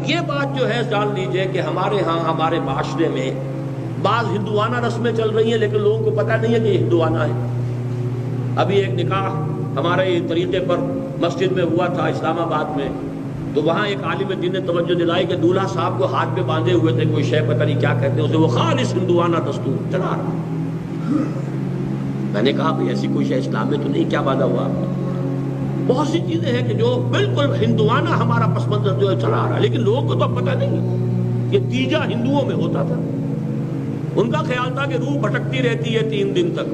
یہ بات جو ہے جان لیجئے کہ ہمارے ہاں ہمارے معاشرے میں بعض ہندوانہ رسمیں چل رہی ہیں لیکن لوگوں کو پتہ نہیں ہے کہ یہ ہندوانہ ہے۔ ابھی ایک نکاح ہمارے طریقے پر مسجد میں ہوا تھا اسلام آباد میں، تو وہاں ایک عالم دین نے توجہ دلائی کہ دولہا صاحب کو ہاتھ پہ باندھے ہوئے تھے کوئی شے پتہ نہیں کیا کہتے ہیں اسے، وہ خالص ہندوانہ دستور چلا رہا۔ میں نے کہا بھئی ایسی کوئی شے اسلام میں تو نہیں، کیا باندھا ہوا؟ بہت سی چیزیں ہیں کہ جو بالکل ہندوانہ ہمارا پس منظر جو ہے چلا آ رہا ہے، لیکن لوگوں کو تو پتہ نہیں۔ یہ تیجا ہندوؤں میں ہوتا تھا، ان کا خیال تھا کہ روح بھٹکتی رہتی ہے 3 دن تک،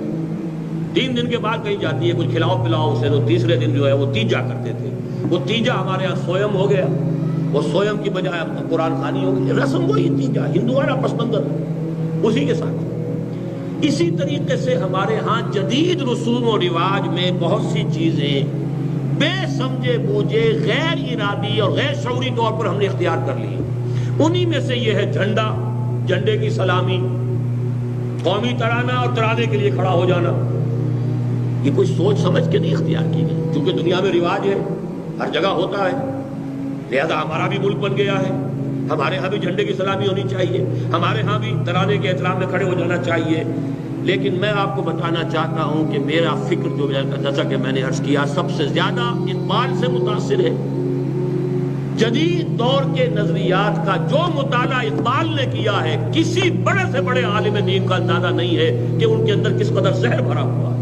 3 دن کے بعد کہیں جاتی ہے، کچھ کھلاؤ پلاؤ اسے، تو تیسرے دن جو ہے وہ تیجا کرتے تھے۔ وہ تیجا ہمارے یہاں سویم ہو گیا، وہ سویم کی بجائے قرآن خوانی ہو گئی، رسم وہی تیجا ہندوانہ پس منظر اسی کے ساتھ۔ اسی طریقے سے ہمارے ہاں جدید رسوم و رواج میں بہت سی چیزیں بے سمجھے بوجھے غیر ارادی اور غیر شعوری طور پر ہم نے اختیار کر لی۔ انہی میں سے یہ ہے جھنڈا، جھنڈے کی سلامی، قومی ترانہ اور ترانے کے لیے کھڑا ہو جانا۔ یہ کوئی سوچ سمجھ کے نہیں اختیار کی گئی، کیونکہ دنیا میں رواج ہے، ہر جگہ ہوتا ہے، لہذا ہمارا بھی ملک بن گیا ہے، ہمارے ہاں بھی جھنڈے کی سلامی ہونی چاہیے، ہمارے ہاں بھی ترانے کے احترام میں کھڑے ہو جانا چاہیے۔ لیکن میں آپ کو بتانا چاہتا ہوں کہ میرا فکر جو جیسا کہ میں نے عرض کیا سب سے زیادہ اقبال سے متاثر ہے۔ جدید دور کے نظریات کا جو مطالعہ اقبال نے کیا ہے، کسی بڑے سے بڑے عالم دین کا اندازہ نہیں ہے کہ ان کے اندر کس قدر زہر بھرا ہوا ہے۔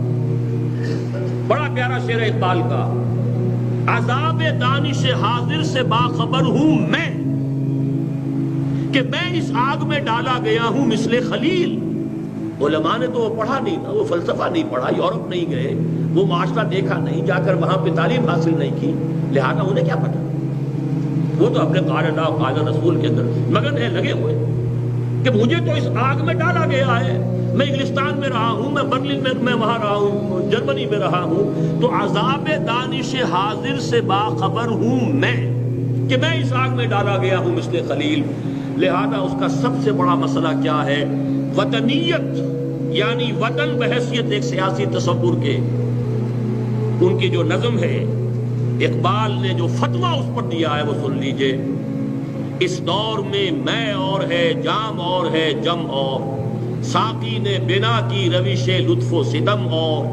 بڑا پیارا شعر ہے اقبال کا، عذاب دانش حاضر سے باخبر ہوں میں کہ میں اس آگ میں ڈالا گیا ہوں مثل خلیل۔ علماء نے تو وہ پڑھا نہیں نا، وہ فلسفہ نہیں پڑھا، یورپ نہیں گئے، وہ معاشرہ دیکھا نہیں، جا کر وہاں پہ تعلیم حاصل نہیں کی، لہذا انہیں کیا پتا؟ وہ تو اپنے قال اللہ قال رسول کے اندر مگن ہے، لگے ہوئے کہ مجھے تو اس آگ میں ڈالا گیا ہے، میں انگلستان میں رہا ہوں، میں برلن میں وہاں رہا ہوں، جرمنی میں رہا ہوں، تو عذاب دانش حاضر سے باخبر ہوں میں کہ میں اس آگ میں ڈالا گیا ہوں مثل خلیل۔ لہذا اس کا سب سے بڑا مسئلہ کیا ہے؟ وطنیت، یعنی وطن بحیثیت ایک سیاسی تصور کے، ان کی جو نظم ہے، اقبال نے جو فتویٰ اس پر دیا ہے وہ سن لیجئے۔ اس دور میں میں اور ہے، جام اور ہے، جم اور، ساقی نے بنا کی روش لطف و ستم اور،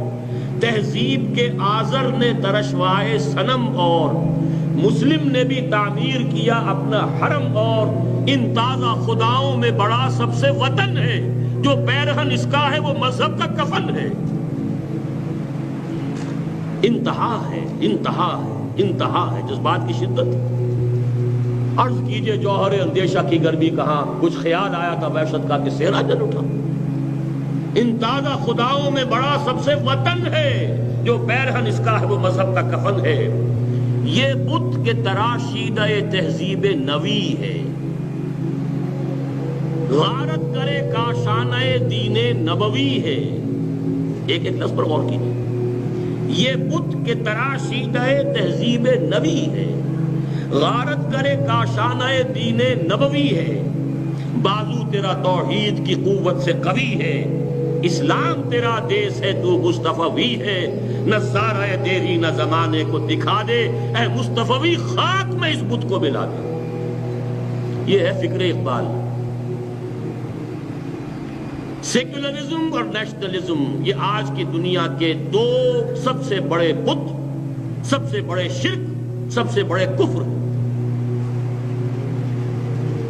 تہذیب کے آزر نے ترشوائے صنم اور، مسلم نے بھی تعمیر کیا اپنا حرم اور، ان تازہ خداؤں میں بڑا سب سے وطن ہے، جو پیرہن اس کا ہے وہ مذہب کا کفن ہے۔ انتہا ہے، انتہا ہے، انتہا ہے جذبات کی شدت۔ عرض کیجئے جوہر اندیشہ کی گرمی کہاں، کچھ خیال آیا تھا وحشت کا کہ صحرا جل اٹھا۔ ان تازہ خداؤں میں بڑا سب سے وطن ہے، جو پیرہن اس کا ہے وہ مذہب کا کفن ہے۔ یہ بت کے تراشیدہ تہذیب نوی ہے، غارت کرے کاشانہ دین نبوی ہے۔ ایک ایک لفظ پر غور کیجیے، یہ بت کے تراشیدہ تہذیب نوی ہے، غارت کرے کاشانہ دین نبوی ہے، بازو تیرا توحید کی قوت سے قوی ہے، اسلام تیرا دیس ہے تو مصطفی ہے، نظارہ تیری نہ زمانے کو دکھا دے، اے مصطفی خاک میں اس بت کو ملا دے۔ یہ ہے فکر اقبال۔ سیکولرزم اور نیشنلزم، یہ آج کی دنیا کے دو سب سے بڑے بت، سب سے بڑے شرک، سب سے بڑے کفر۔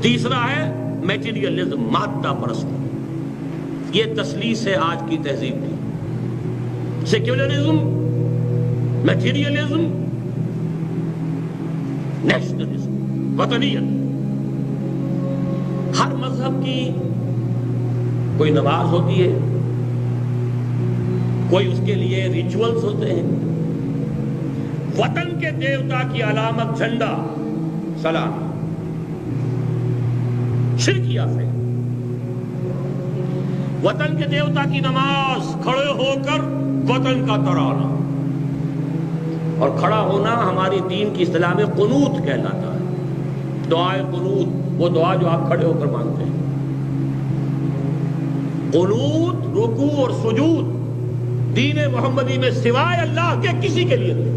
تیسرا ہے میٹیریلزم، مادہ پرستی۔ یہ تسلیس ہے آج کی تہذیب کی۔ سیکولرزم، میٹیریلزم، نیشنلزم، وطنیت۔ ہر مذہب کی کوئی نماز ہوتی ہے، کوئی اس کے لیے ریچولز ہوتے ہیں۔ وطن کے دیوتا کی علامت جھنڈا، سلام، شرکیات ہے۔ وطن کے دیوتا کی نماز، کھڑے ہو کر وطن کا ترانہ، اور کھڑا ہونا ہماری دین کی اصطلاح میں قنوت کہلاتا ہے۔ دعائے قنوت، وہ دعا جو آپ کھڑے ہو کر مانگتے ہیں۔ قنوت، رکوع اور سجود دین محمدی میں سوائے اللہ کے کسی کے لیے نہیں۔